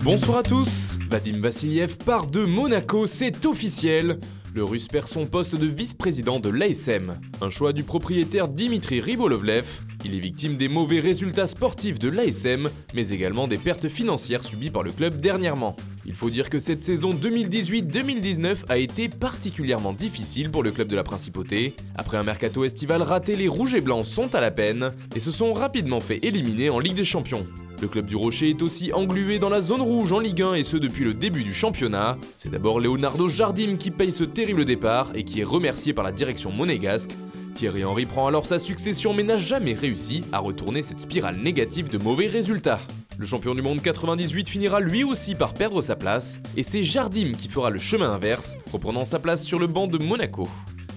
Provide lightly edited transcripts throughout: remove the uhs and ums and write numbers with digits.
Bonsoir à tous. Vadim Vassiliev part de Monaco, c'est officiel. Le Russe perd son poste de vice-président de l'ASM. Un choix du propriétaire Dimitri Ribolovlev. Il est victime des mauvais résultats sportifs de l'ASM, mais également des pertes financières subies par le club dernièrement. Il faut dire que cette saison 2018-2019 a été particulièrement difficile pour le club de la Principauté. Après un mercato estival raté, les Rouges et Blancs sont à la peine et se sont rapidement fait éliminer en Ligue des Champions. Le club du Rocher est aussi englué dans la zone rouge en Ligue 1 et ce depuis le début du championnat. C'est d'abord Leonardo Jardim qui paye ce terrible départ et qui est remercié par la direction monégasque. Thierry Henry prend alors sa succession mais n'a jamais réussi à retourner cette spirale négative de mauvais résultats. Le champion du monde 98 finira lui aussi par perdre sa place et c'est Jardim qui fera le chemin inverse, reprenant sa place sur le banc de Monaco.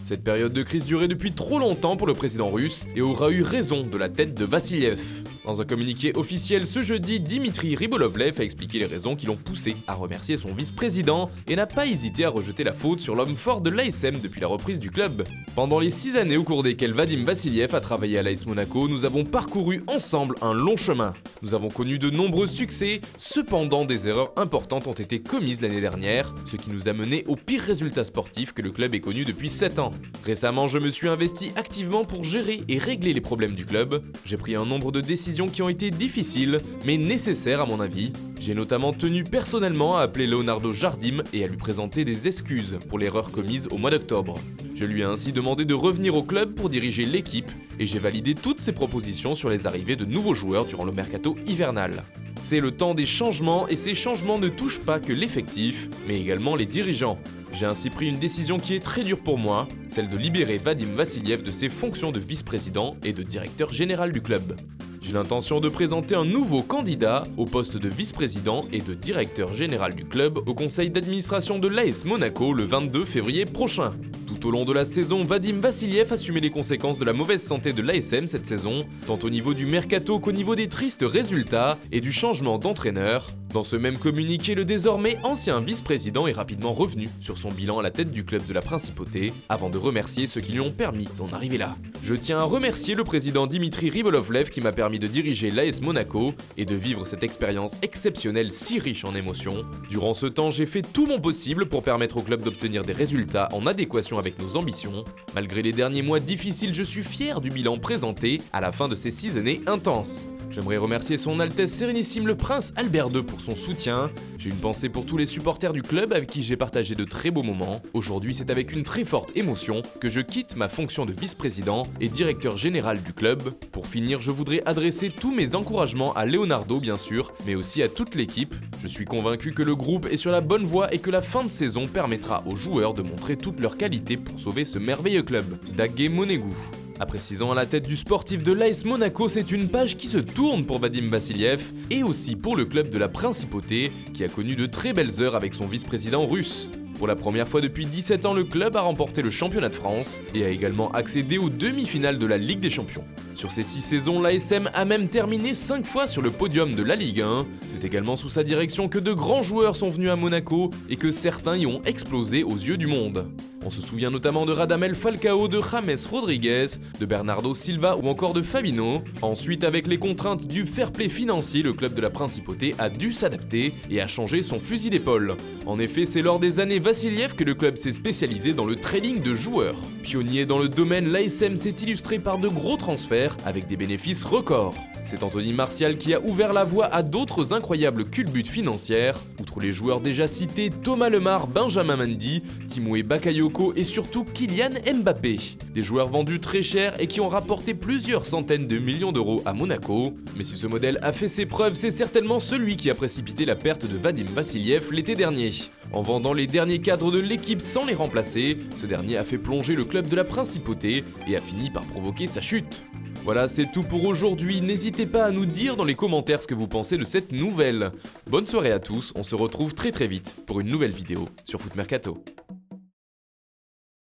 Cette période de crise durait depuis trop longtemps pour le président russe et aura eu raison de la tête de Vassiliev. Dans un communiqué officiel ce jeudi, Dimitri Ribolovlev a expliqué les raisons qui l'ont poussé à remercier son vice-président et n'a pas hésité à rejeter la faute sur l'homme fort de l'ASM depuis la reprise du club. Pendant les 6 années au cours desquelles Vadim Vassiliev a travaillé à l'AS Monaco, nous avons parcouru ensemble un long chemin. Nous avons connu de nombreux succès, cependant des erreurs importantes ont été commises l'année dernière, ce qui nous a mené aux pires résultats sportifs que le club ait connus depuis 7 ans. Récemment, je me suis investi activement pour gérer et régler les problèmes du club. J'ai pris un nombre de décisions qui ont été difficiles, mais nécessaires à mon avis. J'ai notamment tenu personnellement à appeler Leonardo Jardim et à lui présenter des excuses pour l'erreur commise au mois d'octobre. Je lui ai ainsi demandé de revenir au club pour diriger l'équipe et j'ai validé toutes ses propositions sur les arrivées de nouveaux joueurs durant le mercato hivernal. C'est le temps des changements et ces changements ne touchent pas que l'effectif, mais également les dirigeants. J'ai ainsi pris une décision qui est très dure pour moi, celle de libérer Vadim Vassiliev de ses fonctions de vice-président et de directeur général du club. J'ai l'intention de présenter un nouveau candidat au poste de vice-président et de directeur général du club au conseil d'administration de l'AS Monaco le 22 février prochain. Tout au long de la saison, Vadim Vassiliev assumait les conséquences de la mauvaise santé de l'ASM cette saison, tant au niveau du mercato qu'au niveau des tristes résultats et du changement d'entraîneur. Dans ce même communiqué, le désormais ancien vice-président est rapidement revenu sur son bilan à la tête du club de la Principauté, avant de remercier ceux qui lui ont permis d'en arriver là. Je tiens à remercier le président Dimitri Ribolovlev qui m'a permis de diriger l'AS Monaco et de vivre cette expérience exceptionnelle si riche en émotions. Durant ce temps, j'ai fait tout mon possible pour permettre au club d'obtenir des résultats en adéquation avec nos ambitions. Malgré les derniers mois difficiles, je suis fier du bilan présenté à la fin de ces 6 années intenses. J'aimerais remercier son Altesse Sérénissime le Prince Albert II pour son soutien. J'ai une pensée pour tous les supporters du club avec qui j'ai partagé de très beaux moments. Aujourd'hui, c'est avec une très forte émotion que je quitte ma fonction de vice-président et directeur général du club. Pour finir, je voudrais adresser tous mes encouragements à Leonardo bien sûr, mais aussi à toute l'équipe. Je suis convaincu que le groupe est sur la bonne voie et que la fin de saison permettra aux joueurs de montrer toutes leurs qualités pour sauver ce merveilleux club. Dagge Monegou. Après 6 ans à la tête du sportif de l'AS Monaco, c'est une page qui se tourne pour Vadim Vassiliev et aussi pour le club de la Principauté qui a connu de très belles heures avec son vice-président russe. Pour la première fois depuis 17 ans, le club a remporté le championnat de France et a également accédé aux demi-finales de la Ligue des Champions. Sur ces 6 saisons, l'ASM a même terminé 5 fois sur le podium de la Ligue 1. C'est également sous sa direction que de grands joueurs sont venus à Monaco et que certains y ont explosé aux yeux du monde. On se souvient notamment de Radamel Falcao, de James Rodriguez, de Bernardo Silva ou encore de Fabinho. Ensuite, avec les contraintes du fair play financier, le club de la Principauté a dû s'adapter et a changé son fusil d'épaule. En effet, c'est lors des années Vassiliev que le club s'est spécialisé dans le trading de joueurs. Pionnier dans le domaine, l'ASM s'est illustré par de gros transferts avec des bénéfices records. C'est Anthony Martial qui a ouvert la voie à d'autres incroyables culbutes financières. Outre les joueurs déjà cités, Thomas Lemar, Benjamin Mendy, Timothy Bakayoko et surtout Kylian Mbappé. Des joueurs vendus très cher et qui ont rapporté plusieurs centaines de millions d'euros à Monaco. Mais si ce modèle a fait ses preuves, c'est certainement celui qui a précipité la perte de Vadim Vassiliev l'été dernier. En vendant les derniers cadres de l'équipe sans les remplacer, ce dernier a fait plonger le club de la Principauté et a fini par provoquer sa chute. Voilà, c'est tout pour aujourd'hui. N'hésitez pas à nous dire dans les commentaires ce que vous pensez de cette nouvelle. Bonne soirée à tous, on se retrouve très vite pour une nouvelle vidéo sur Foot Mercato.